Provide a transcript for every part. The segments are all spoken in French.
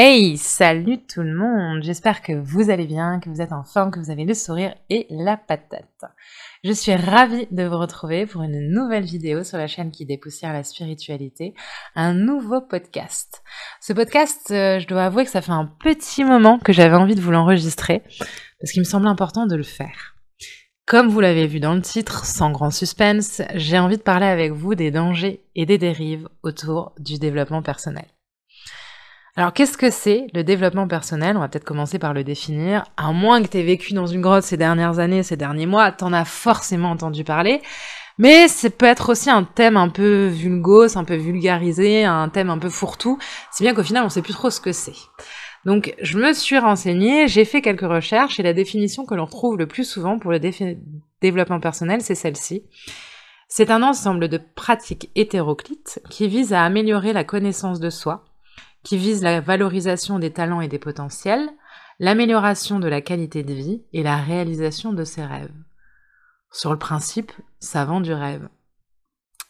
Hey, salut tout le monde! J'espère que vous allez bien, que vous êtes en forme, que vous avez le sourire et la patate. Je suis ravie de vous retrouver pour une nouvelle vidéo sur la chaîne qui dépoussière la spiritualité, un nouveau podcast. Ce podcast, je dois avouer que ça fait un petit moment que j'avais envie de vous l'enregistrer, parce qu'il me semble important de le faire. Comme vous l'avez vu dans le titre, sans grand suspense, j'ai envie de parler avec vous des dangers et des dérives autour du développement personnel. Alors, qu'est-ce que c'est le développement personnel? On va peut-être commencer par le définir. À moins que tu aies vécu dans une grotte ces dernières années, ces derniers mois, t'en as forcément entendu parler. Mais ça peut être aussi un thème un peu vulgose, un peu vulgarisé, un thème un peu fourre-tout, si bien qu'au final, on sait plus trop ce que c'est. Donc, je me suis renseignée, j'ai fait quelques recherches, et la définition que l'on retrouve le plus souvent pour le développement personnel, c'est celle-ci. C'est un ensemble de pratiques hétéroclites qui visent à améliorer la connaissance de soi, qui vise la valorisation des talents et des potentiels, l'amélioration de la qualité de vie et la réalisation de ses rêves. Sur le principe, ça vend du rêve.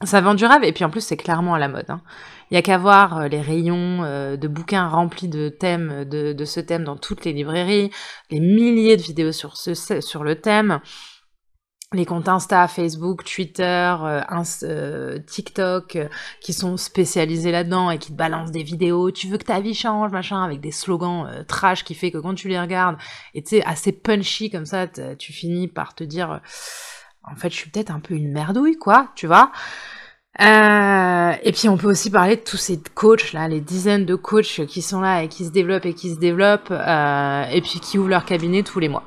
Ça vend du rêve et puis en plus c'est clairement à la mode. Il y a qu'à voir les rayons de bouquins remplis de thèmes, de ce thème dans toutes les librairies, les milliers de vidéos sur le thème. Les comptes Insta, Facebook, Twitter, TikTok qui sont spécialisés là-dedans et qui te balancent des vidéos. Tu veux que ta vie change, machin, avec des slogans trash qui fait que quand tu les regardes, et tu sais, assez punchy comme ça, tu finis par te dire en fait, je suis peut-être un peu une merdouille, quoi, tu vois. Et puis on peut aussi parler de tous ces coachs là, les dizaines de coachs qui sont là et qui se développent et puis qui ouvrent leur cabinet tous les mois.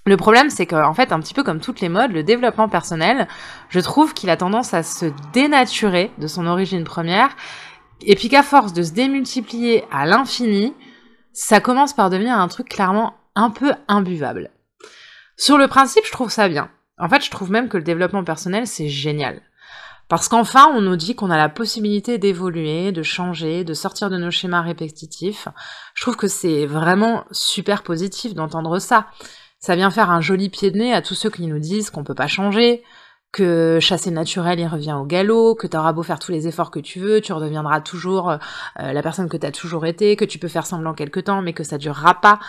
Le problème, c'est qu'en fait, un petit peu comme toutes les modes, le développement personnel, je trouve qu'il a tendance à se dénaturer de son origine première, et puis qu'à force de se démultiplier à l'infini, ça commence par devenir un truc clairement un peu imbuvable. Sur le principe, je trouve ça bien. En fait, je trouve même que le développement personnel, c'est génial. Parce qu'enfin, on nous dit qu'on a la possibilité d'évoluer, de changer, de sortir de nos schémas répétitifs. Je trouve que c'est vraiment super positif d'entendre ça. Ça vient faire un joli pied de nez à tous ceux qui nous disent qu'on peut pas changer, que chasser le naturel, il revient au galop, que t'auras beau faire tous les efforts que tu veux, tu redeviendras toujours la personne que t'as toujours été, que tu peux faire semblant quelque temps, mais que ça durera pas.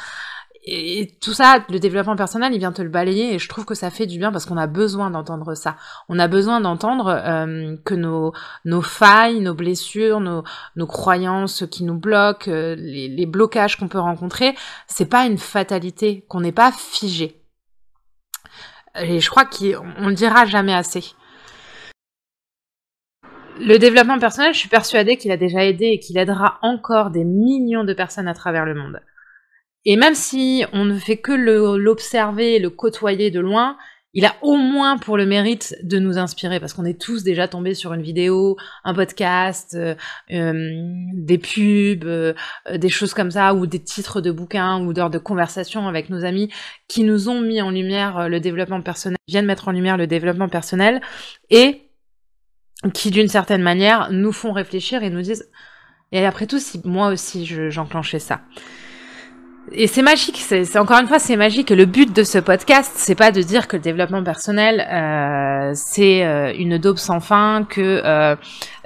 Et tout ça, le développement personnel, il vient te le balayer, et je trouve que ça fait du bien parce qu'on a besoin d'entendre ça. On a besoin d'entendre que nos failles, nos blessures, nos croyances qui nous bloquent, les blocages qu'on peut rencontrer, c'est pas une fatalité, qu'on n'est pas figé. Et je crois qu'on le dira jamais assez. Le développement personnel, je suis persuadée qu'il a déjà aidé et qu'il aidera encore des millions de personnes à travers le monde. Et même si on ne fait que l'observer, le côtoyer de loin, il a au moins pour le mérite de nous inspirer, parce qu'on est tous déjà tombés sur une vidéo, un podcast, des pubs, des choses comme ça, ou des titres de bouquins, ou d'heures de conversation avec nos amis, qui nous ont mis en lumière le développement personnel, viennent mettre en lumière le développement personnel, et qui d'une certaine manière nous font réfléchir et nous disent « Et après tout, si moi aussi j'enclenchais ça ». Et c'est magique, c'est encore une fois c'est magique. Et le but de ce podcast, c'est pas de dire que le développement personnel c'est une daube sans fin, que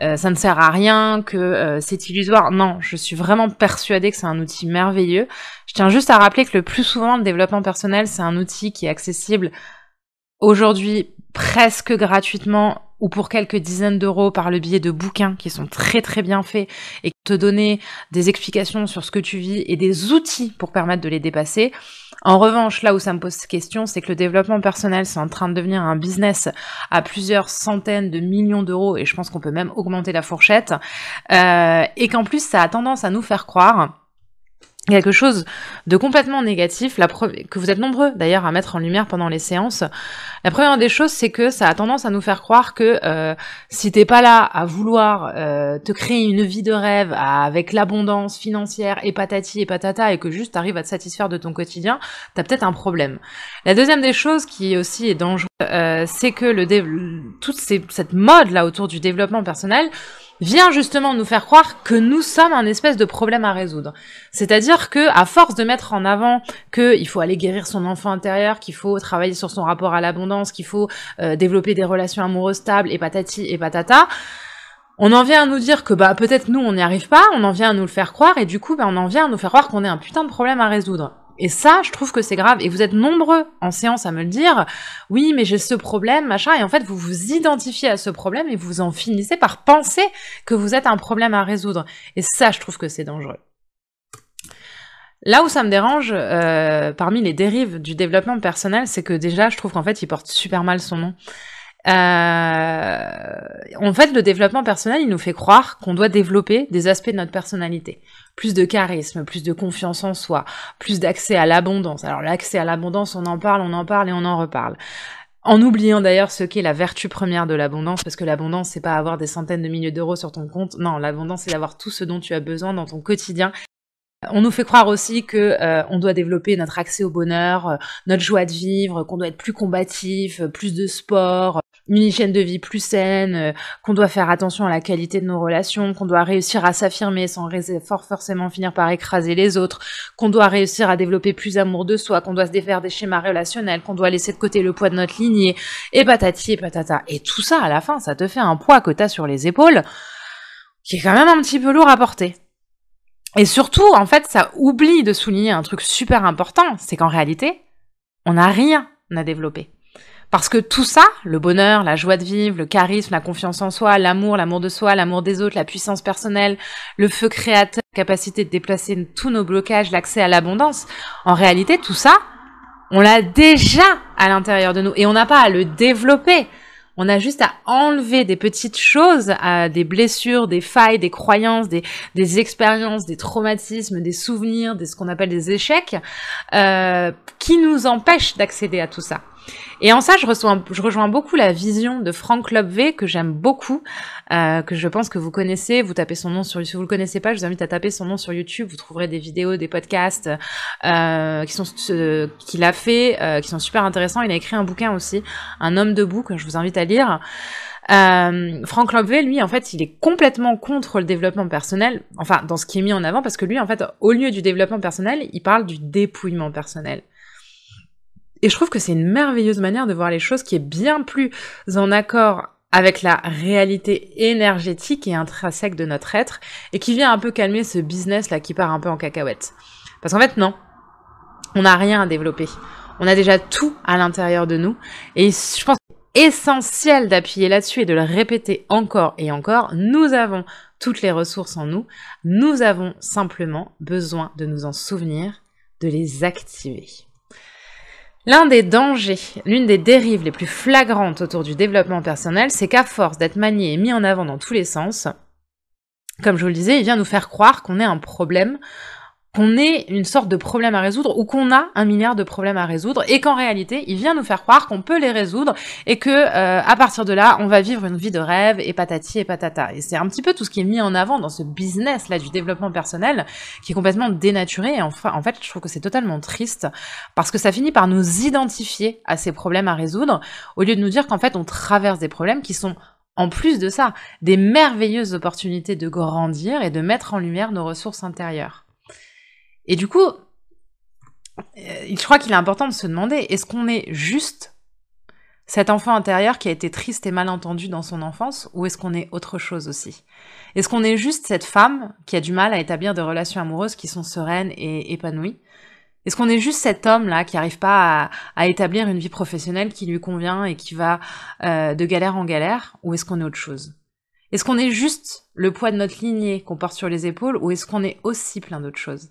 ça ne sert à rien, que c'est illusoire. Non, je suis vraiment persuadée que c'est un outil merveilleux. Je tiens juste à rappeler que le plus souvent, le développement personnel, c'est un outil qui est accessible aujourd'hui presque gratuitement ou pour quelques dizaines d'euros par le biais de bouquins qui sont très très bien faits et qui te donnent des explications sur ce que tu vis et des outils pour permettre de les dépasser. En revanche, là où ça me pose question, c'est que le développement personnel, c'est en train de devenir un business à plusieurs centaines de millions d'euros, et je pense qu'on peut même augmenter la fourchette, et qu'en plus, ça a tendance à nous faire croire quelque chose de complètement négatif, que vous êtes nombreux d'ailleurs à mettre en lumière pendant les séances. La première des choses, c'est que ça a tendance à nous faire croire que si t'es pas là à vouloir te créer une vie de rêve avec l'abondance financière et patati et patata, et que juste t'arrives à te satisfaire de ton quotidien, t'as peut-être un problème. La deuxième des choses qui aussi est dangereuse, c'est que toute cette mode là autour du développement personnel vient justement nous faire croire que nous sommes un espèce de problème à résoudre. C'est-à-dire que, à force de mettre en avant qu'il faut aller guérir son enfant intérieur, qu'il faut travailler sur son rapport à l'abondance, qu'il faut développer des relations amoureuses stables et patati et patata, On en vient à nous dire que peut-être nous on n'y arrive pas, on en vient à nous le faire croire, et du coup on en vient à nous faire croire qu'on est un putain de problème à résoudre. Et ça, je trouve que c'est grave. Et vous êtes nombreux en séance à me le dire. Oui, mais j'ai ce problème, machin. Et en fait, vous vous identifiez à ce problème et vous en finissez par penser que vous êtes un problème à résoudre. Et ça, je trouve que c'est dangereux. Là où ça me dérange, parmi les dérives du développement personnel, c'est que déjà, je trouve qu'en fait, il porte super mal son nom. En fait, le développement personnel, il nous fait croire qu'on doit développer des aspects de notre personnalité. Plus de charisme, plus de confiance en soi, plus d'accès à l'abondance. Alors l'accès à l'abondance, on en parle et on en reparle. En oubliant d'ailleurs ce qu'est la vertu première de l'abondance, parce que l'abondance, c'est pas avoir des centaines de milliers d'euros sur ton compte. Non, l'abondance, c'est d'avoir tout ce dont tu as besoin dans ton quotidien. On nous fait croire aussi que on doit développer notre accès au bonheur, notre joie de vivre, qu'on doit être plus combatif, plus de sport, une hygiène de vie plus saine, qu'on doit faire attention à la qualité de nos relations, qu'on doit réussir à s'affirmer sans forcément finir par écraser les autres, qu'on doit réussir à développer plus d'amour de soi, qu'on doit se défaire des schémas relationnels, qu'on doit laisser de côté le poids de notre lignée, et patati et patata. Et tout ça, à la fin, ça te fait un poids que t'as sur les épaules, qui est quand même un petit peu lourd à porter. Et surtout, en fait, ça oublie de souligner un truc super important, c'est qu'en réalité, on n'a rien à développer. Parce que tout ça, le bonheur, la joie de vivre, le charisme, la confiance en soi, l'amour de soi, l'amour des autres, la puissance personnelle, le feu créateur, la capacité de déplacer tous nos blocages, l'accès à l'abondance, en réalité, tout ça, on l'a déjà à l'intérieur de nous et on n'a pas à le développer. On a juste à enlever des petites choses, des blessures, des failles, des croyances, des expériences, des traumatismes, des souvenirs, ce qu'on appelle des échecs, qui nous empêchent d'accéder à tout ça. Et en ça, je rejoins beaucoup la vision de Frank Lobvé, que j'aime beaucoup, que je pense que vous connaissez. Vous tapez son nom si vous le connaissez pas, je vous invite à taper son nom sur YouTube. Vous trouverez des vidéos, des podcasts qu'il a fait, qui sont super intéressants. Il a écrit un bouquin aussi, Un homme debout, que je vous invite à lire. Frank Lobvé, lui, en fait, il est complètement contre le développement personnel, enfin, dans ce qui est mis en avant, parce que lui, en fait, au lieu du développement personnel, il parle du dépouillement personnel. Et je trouve que c'est une merveilleuse manière de voir les choses qui est bien plus en accord avec la réalité énergétique et intrinsèque de notre être, et qui vient un peu calmer ce business-là qui part un peu en cacahuète. Parce qu'en fait, non, on n'a rien à développer. On a déjà tout à l'intérieur de nous, et je pense que c'est essentiel d'appuyer là-dessus et de le répéter encore et encore. Nous avons toutes les ressources en nous, nous avons simplement besoin de nous en souvenir, de les activer. L'un des dangers, l'une des dérives les plus flagrantes autour du développement personnel, c'est qu'à force d'être manié et mis en avant dans tous les sens, comme je vous le disais, il vient nous faire croire qu'on est un problème, qu'on est une sorte de problème à résoudre ou qu'on a 1 milliard de problèmes à résoudre et qu'en réalité, il vient nous faire croire qu'on peut les résoudre et que à partir de là, on va vivre une vie de rêve et patati et patata. Et c'est un petit peu tout ce qui est mis en avant dans ce business-là du développement personnel qui est complètement dénaturé et enfin, en fait, je trouve que c'est totalement triste parce que ça finit par nous identifier à ces problèmes à résoudre au lieu de nous dire qu'en fait, on traverse des problèmes qui sont en plus de ça, des merveilleuses opportunités de grandir et de mettre en lumière nos ressources intérieures. Et du coup, je crois qu'il est important de se demander, est-ce qu'on est juste cet enfant intérieur qui a été triste et mal entendu dans son enfance, ou est-ce qu'on est autre chose aussi? Est-ce qu'on est juste cette femme qui a du mal à établir des relations amoureuses qui sont sereines et épanouies? Est-ce qu'on est juste cet homme-là qui n'arrive pas à établir une vie professionnelle qui lui convient et qui va de galère en galère, ou est-ce qu'on est autre chose? Est-ce qu'on est juste le poids de notre lignée qu'on porte sur les épaules, ou est-ce qu'on est aussi plein d'autres choses?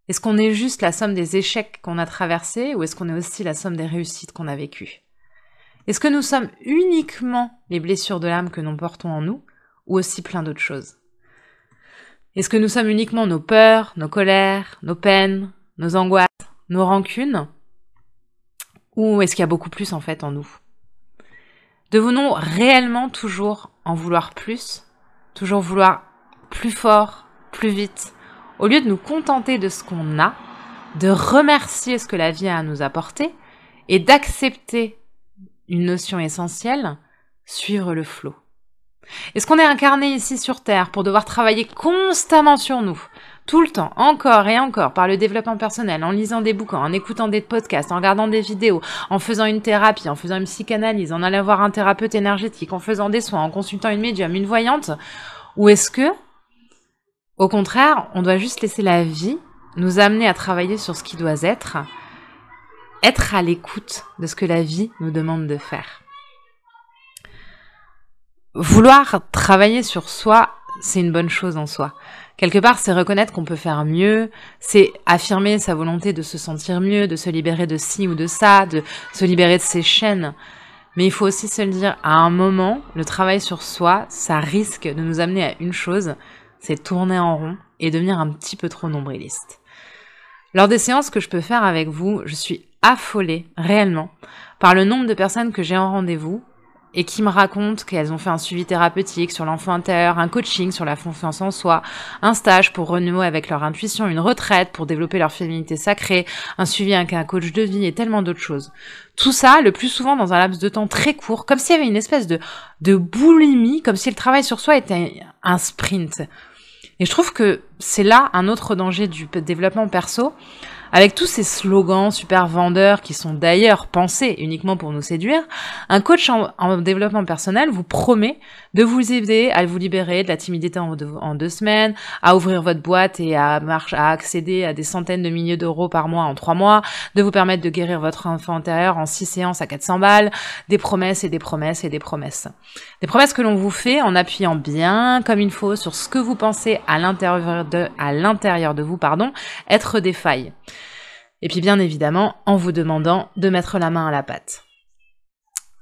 Est-ce qu'on est juste la somme des échecs qu'on a traversés ou est-ce qu'on est aussi la somme des réussites qu'on a vécues? Est-ce que nous sommes uniquement les blessures de l'âme que nous portons en nous ou aussi plein d'autres choses? Est-ce que nous sommes uniquement nos peurs, nos colères, nos peines, nos angoisses, nos rancunes? Ou est-ce qu'il y a beaucoup plus en fait en nous? Devons-nous réellement toujours en vouloir plus? Toujours vouloir plus fort, plus vite? Au lieu de nous contenter de ce qu'on a, de remercier ce que la vie a à nous apporter et d'accepter une notion essentielle, suivre le flot. Est-ce qu'on est incarné ici sur Terre pour devoir travailler constamment sur nous, tout le temps, encore et encore, par le développement personnel, en lisant des bouquins, en écoutant des podcasts, en regardant des vidéos, en faisant une thérapie, en faisant une psychanalyse, en allant voir un thérapeute énergétique, en faisant des soins, en consultant une médium, une voyante, ou est-ce que, au contraire, on doit juste laisser la vie nous amener à travailler sur ce qui doit être à l'écoute de ce que la vie nous demande de faire. Vouloir travailler sur soi, c'est une bonne chose en soi. Quelque part, c'est reconnaître qu'on peut faire mieux, c'est affirmer sa volonté de se sentir mieux, de se libérer de ci ou de ça, de se libérer de ses chaînes. Mais il faut aussi se le dire, à un moment, le travail sur soi, ça risque de nous amener à une chose, c'est tourner en rond et devenir un petit peu trop nombriliste. Lors des séances que je peux faire avec vous, je suis affolée, réellement, par le nombre de personnes que j'ai en rendez-vous et qui me racontent qu'elles ont fait un suivi thérapeutique sur l'enfant intérieur, un coaching sur la confiance en soi, un stage pour renouer avec leur intuition, une retraite pour développer leur féminité sacrée, un suivi avec un coach de vie et tellement d'autres choses. Tout ça, le plus souvent dans un laps de temps très court, comme s'il y avait une espèce de boulimie, comme si le travail sur soi était un sprint. Et je trouve que c'est là un autre danger du développement perso, avec tous ces slogans super vendeurs qui sont d'ailleurs pensés uniquement pour nous séduire. Un coach en développement personnel vous promet de vous aider à vous libérer de la timidité en 2 semaines, à ouvrir votre boîte et à accéder à des centaines de milliers d'euros par mois en 3 mois, de vous permettre de guérir votre enfant intérieur en 6 séances à 400 balles, des promesses et des promesses et des promesses. Des promesses que l'on vous fait en appuyant bien comme il faut sur ce que vous pensez à l'intérieur de vous, être des failles. Et puis bien évidemment, en vous demandant de mettre la main à la pâte.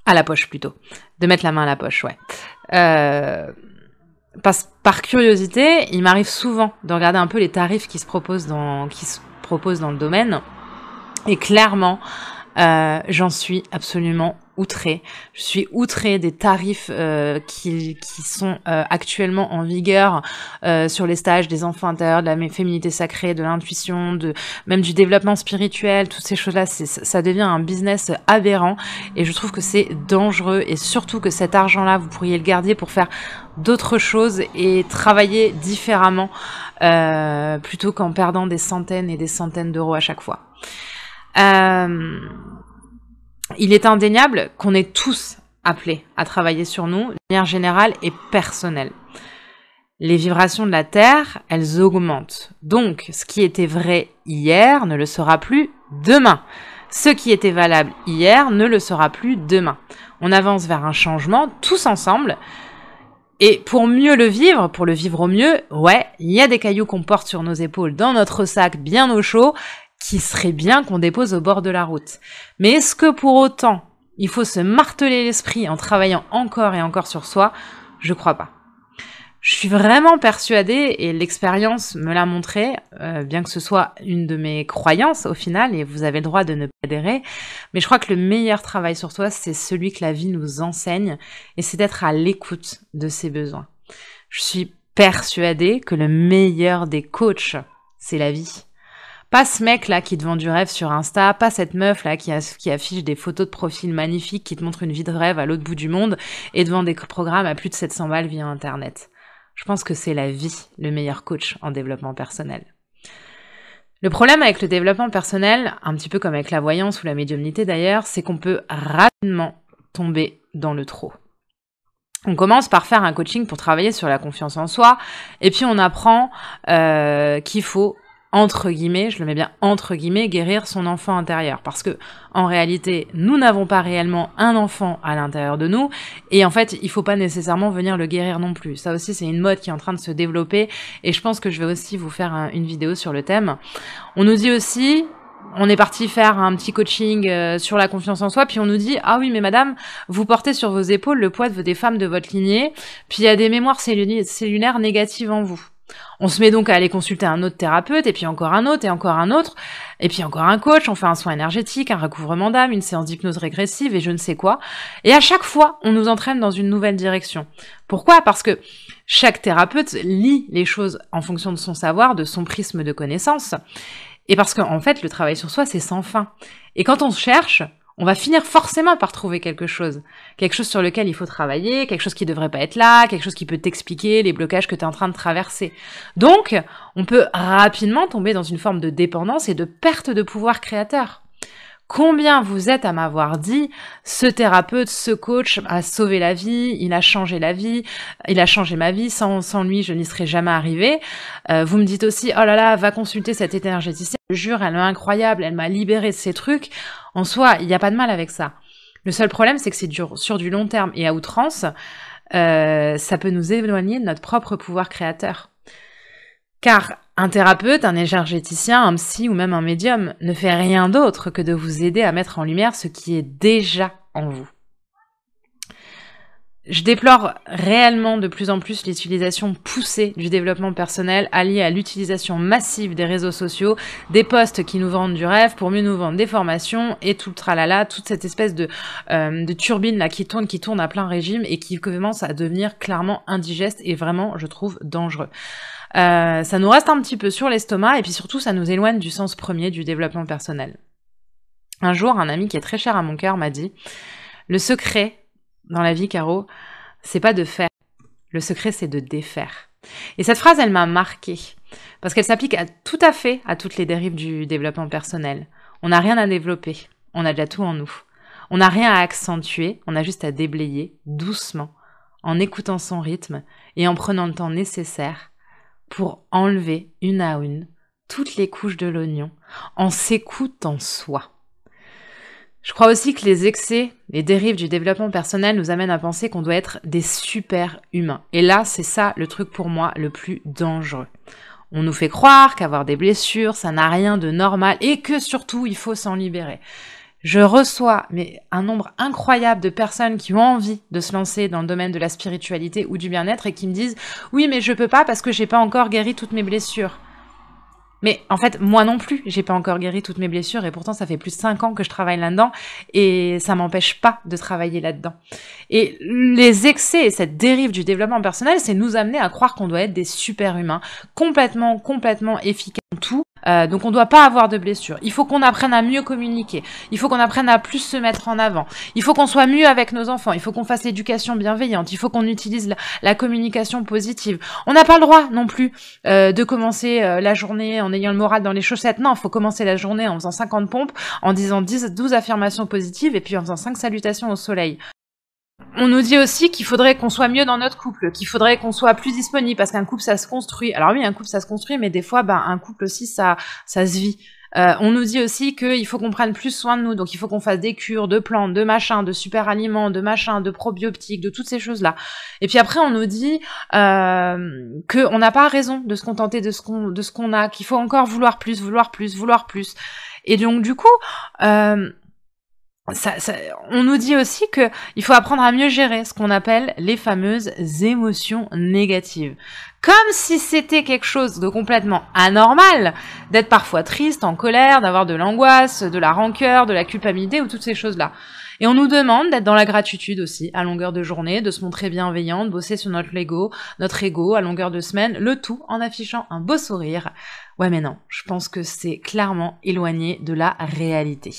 À la poche plutôt. De mettre la main à la poche, ouais. Par curiosité, il m'arrive souvent de regarder un peu les tarifs qui se proposent dans le domaine. Et clairement, j'en suis absolument outrée. Je suis outrée des tarifs qui sont actuellement en vigueur sur les stages des enfants intérieurs, de la féminité sacrée, de l'intuition, même du développement spirituel, toutes ces choses-là, ça devient un business aberrant et je trouve que c'est dangereux et surtout que cet argent-là, vous pourriez le garder pour faire d'autres choses et travailler différemment plutôt qu'en perdant des centaines et des centaines d'euros à chaque fois. Il est indéniable qu'on est tous appelés à travailler sur nous, de manière générale et personnelle. Les vibrations de la Terre, elles augmentent. Donc, ce qui était vrai hier ne le sera plus demain. Ce qui était valable hier ne le sera plus demain. On avance vers un changement, tous ensemble. Et pour mieux le vivre, pour le vivre au mieux, ouais, il y a des cailloux qu'on porte sur nos épaules, dans notre sac, bien au chaud, qui serait bien qu'on dépose au bord de la route. Mais est-ce que pour autant, il faut se marteler l'esprit en travaillant encore et encore sur soi? Je crois pas. Je suis vraiment persuadée, et l'expérience me l'a montré, bien que ce soit une de mes croyances au final, et vous avez le droit de ne pas adhérer, mais je crois que le meilleur travail sur soi, c'est celui que la vie nous enseigne, et c'est d'être à l'écoute de ses besoins. Je suis persuadée que le meilleur des coachs, c'est la vie. Pas ce mec-là qui te vend du rêve sur Insta, pas cette meuf-là qui affiche des photos de profil magnifiques, qui te montre une vie de rêve à l'autre bout du monde et te vend des programmes à plus de 700 balles via Internet. Je pense que c'est la vie, le meilleur coach en développement personnel. Le problème avec le développement personnel, un petit peu comme avec la voyance ou la médiumnité d'ailleurs, c'est qu'on peut rapidement tomber dans le trop. On commence par faire un coaching pour travailler sur la confiance en soi, et puis on apprend qu'il faut entre guillemets, je le mets bien entre guillemets, guérir son enfant intérieur. Parce que, en réalité, nous n'avons pas réellement un enfant à l'intérieur de nous, et en fait, il faut pas nécessairement venir le guérir non plus. Ça aussi, c'est une mode qui est en train de se développer, et je pense que je vais aussi vous faire une vidéo sur le thème. On nous dit aussi, on est parti faire un petit coaching sur la confiance en soi, puis on nous dit « Ah oui, mais madame, vous portez sur vos épaules le poids des femmes de votre lignée, puis il y a des mémoires cellulaires négatives en vous. » On se met donc à aller consulter un autre thérapeute, et puis encore un autre, et puis encore un coach, on fait un soin énergétique, un recouvrement d'âme, une séance d'hypnose régressive, et je ne sais quoi. Et à chaque fois, on nous entraîne dans une nouvelle direction. Pourquoi ? Parce que chaque thérapeute lit les choses en fonction de son savoir, de son prisme de connaissance, et parce qu'en fait, le travail sur soi, c'est sans fin. Et quand on cherche, on va finir forcément par trouver quelque chose sur lequel il faut travailler, quelque chose qui devrait pas être là, quelque chose qui peut t'expliquer les blocages que tu es en train de traverser. Donc, on peut rapidement tomber dans une forme de dépendance et de perte de pouvoir créateur. Combien vous êtes à m'avoir dit, ce thérapeute, ce coach a sauvé la vie, il a changé la vie, il a changé ma vie, sans lui, je n'y serais jamais arrivée. Vous me dites aussi, oh là là, va consulter cette énergéticienne, je jure, elle est incroyable, elle m'a libérée de ces trucs. En soi, il n'y a pas de mal avec ça. Le seul problème, c'est que c'est sur du long terme et à outrance, ça peut nous éloigner de notre propre pouvoir créateur. Car un thérapeute, un énergéticien, un psy ou même un médium ne fait rien d'autre que de vous aider à mettre en lumière ce qui est déjà en vous. Je déplore réellement de plus en plus l'utilisation poussée du développement personnel alliée à l'utilisation massive des réseaux sociaux, des posts qui nous vendent du rêve pour mieux nous vendre des formations et tout le tralala, toute cette espèce de turbine là qui tourne à plein régime et qui commence à devenir clairement indigeste et vraiment, je trouve, dangereux. Ça nous reste un petit peu sur l'estomac et puis surtout ça nous éloigne du sens premier du développement personnel. Un jour, un ami qui est très cher à mon cœur m'a dit « Le secret dans la vie, Caro, c'est pas de faire, le secret c'est de défaire. » Et cette phrase, elle m'a marquée parce qu'elle s'applique tout à fait à toutes les dérives du développement personnel. On n'a rien à développer, on a déjà tout en nous. On n'a rien à accentuer, on a juste à déblayer doucement, en écoutant son rythme et en prenant le temps nécessaire pour enlever une à une toutes les couches de l'oignon en s'écoutant soi. Je crois aussi que les excès, les dérives du développement personnel nous amènent à penser qu'on doit être des super humains. Et là, c'est ça le truc pour moi le plus dangereux. On nous fait croire qu'avoir des blessures, ça n'a rien de normal et que surtout, il faut s'en libérer. Je reçois un nombre incroyable de personnes qui ont envie de se lancer dans le domaine de la spiritualité ou du bien-être et qui me disent « Oui, mais je peux pas parce que j'ai pas encore guéri toutes mes blessures. » Mais en fait, moi non plus, j'ai pas encore guéri toutes mes blessures et pourtant ça fait plus de 5 ans que je travaille là-dedans et ça m'empêche pas de travailler là-dedans. Et les excès et cette dérive du développement personnel, c'est nous amener à croire qu'on doit être des super humains, complètement efficaces en tout. Donc on doit pas avoir de blessures. Il faut qu'on apprenne à mieux communiquer. Il faut qu'on apprenne à plus se mettre en avant. Il faut qu'on soit mieux avec nos enfants. Il faut qu'on fasse l'éducation bienveillante. Il faut qu'on utilise la communication positive. On n'a pas le droit non plus de commencer la journée en ayant le moral dans les chaussettes. Non, il faut commencer la journée en faisant 50 pompes, en disant 12 affirmations positives et puis en faisant 5 salutations au soleil. On nous dit aussi qu'il faudrait qu'on soit mieux dans notre couple, qu'il faudrait qu'on soit plus disponible, parce qu'un couple, ça se construit. Alors oui, un couple, ça se construit, mais des fois, un couple aussi, ça se vit. On nous dit aussi qu'il faut qu'on prenne plus soin de nous, donc il faut qu'on fasse des cures, de plantes, de machins, de super aliments, de machins, de probiotiques, de toutes ces choses-là. Et puis après, on nous dit qu'on n'a pas raison de se contenter de ce qu'on a, qu'il faut encore vouloir plus. Et donc du coup... on nous dit aussi qu'il faut apprendre à mieux gérer ce qu'on appelle les fameuses émotions négatives. Comme si c'était quelque chose de complètement anormal d'être parfois triste, en colère, d'avoir de l'angoisse, de la rancœur, de la culpabilité ou toutes ces choses-là. Et on nous demande d'être dans la gratitude aussi, à longueur de journée, de se montrer bienveillant, de bosser sur notre ego à longueur de semaine, le tout en affichant un beau sourire. Ouais mais non, je pense que c'est clairement éloigné de la réalité.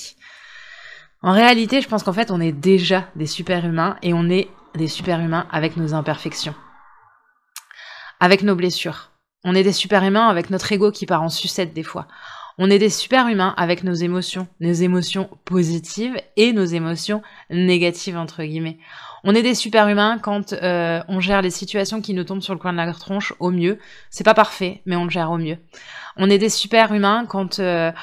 En réalité, je pense qu'en fait, on est déjà des super-humains et on est des super-humains avec nos imperfections, avec nos blessures. On est des super-humains avec notre ego qui part en sucette des fois. On est des super-humains avec nos émotions positives et nos émotions négatives, entre guillemets. On est des super-humains quand on gère les situations qui nous tombent sur le coin de la tronche au mieux. C'est pas parfait, mais on le gère au mieux. On est des super-humains quand en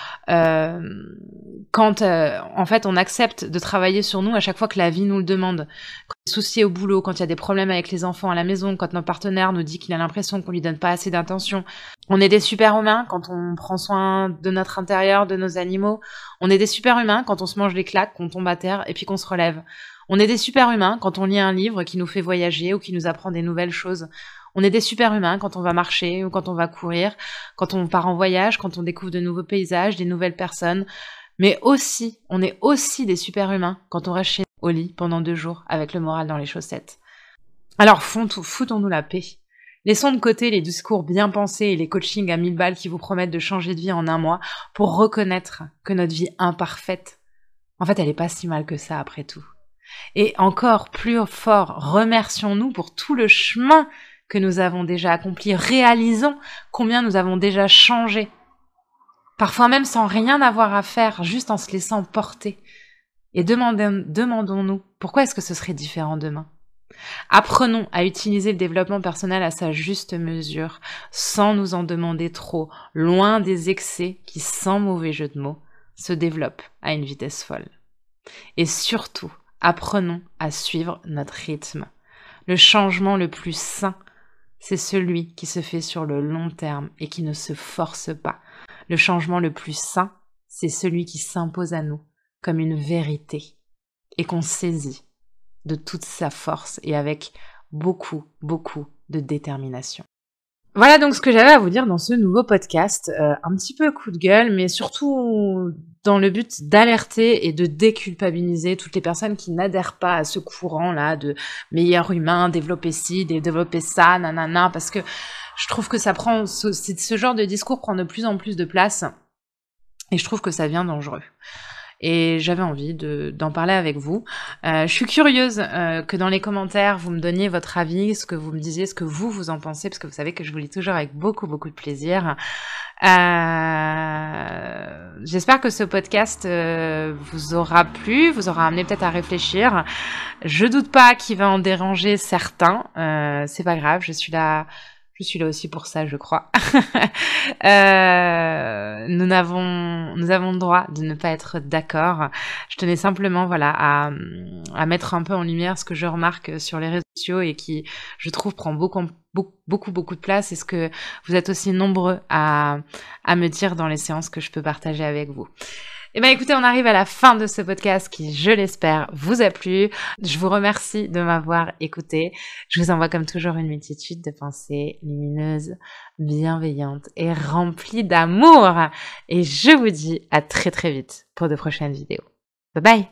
fait on accepte de travailler sur nous à chaque fois que la vie nous le demande. Quand il y a des soucis au boulot, quand il y a des problèmes avec les enfants à la maison, quand notre partenaire nous dit qu'il a l'impression qu'on lui donne pas assez d'attention. On est des super-humains quand on prend soin de notre intérieur, de nos animaux. On est des super-humains quand on se mange les claques, qu'on tombe à terre et puis qu'on se relève. On est des super-humains quand on lit un livre qui nous fait voyager ou qui nous apprend des nouvelles choses. On est des super-humains quand on va marcher ou quand on va courir, quand on part en voyage, quand on découvre de nouveaux paysages, des nouvelles personnes. Mais aussi, on est aussi des super-humains quand on reste chez nous au lit pendant 2 jours avec le moral dans les chaussettes. Alors foutons-nous la paix. Laissons de côté les discours bien pensés et les coachings à 1000 balles qui vous promettent de changer de vie en 1 mois pour reconnaître que notre vie imparfaite En fait, elle n'est pas si mal que ça après tout. Et encore plus fort, remercions-nous pour tout le chemin que nous avons déjà accompli. Réalisons combien nous avons déjà changé. Parfois même sans rien avoir à faire, juste en se laissant porter. Et demandons-nous, pourquoi est-ce que ce serait différent demain ? Apprenons à utiliser le développement personnel à sa juste mesure, sans nous en demander trop, loin des excès qui, sans mauvais jeu de mots, se développent à une vitesse folle. Et surtout, apprenons à suivre notre rythme. Le changement le plus sain, c'est celui qui se fait sur le long terme et qui ne se force pas. Le changement le plus sain, c'est celui qui s'impose à nous comme une vérité et qu'on saisit de toute sa force et avec beaucoup, beaucoup de détermination. Voilà donc ce que j'avais à vous dire dans ce nouveau podcast, un petit peu coup de gueule, mais surtout dans le but d'alerter et de déculpabiliser toutes les personnes qui n'adhèrent pas à ce courant-là de meilleur humain, développer ci, développer ça, nanana, parce que je trouve que ce genre de discours prend de plus en plus de place, et je trouve que ça devient dangereux. Et j'avais envie d'en parler avec vous. Je suis curieuse que dans les commentaires, vous me donniez votre avis, ce que vous me disiez, ce que vous en pensez, parce que vous savez que je vous lis toujours avec beaucoup, beaucoup de plaisir. J'espère que ce podcast vous aura plu, vous aura amené peut-être à réfléchir. Je doute pas qu'il va en déranger certains. C'est pas grave, je suis là aussi pour ça, je crois. Nous avons le droit de ne pas être d'accord. Je tenais simplement, à mettre un peu en lumière ce que je remarque sur les réseaux sociaux et qui, je trouve, prend beaucoup de place, et ce que vous êtes aussi nombreux à me dire dans les séances que je peux partager avec vous. Eh bien écoutez, on arrive à la fin de ce podcast qui, je l'espère, vous a plu. Je vous remercie de m'avoir écouté. Je vous envoie comme toujours une multitude de pensées lumineuses, bienveillantes et remplies d'amour. Et je vous dis à très très vite pour de prochaines vidéos. Bye bye!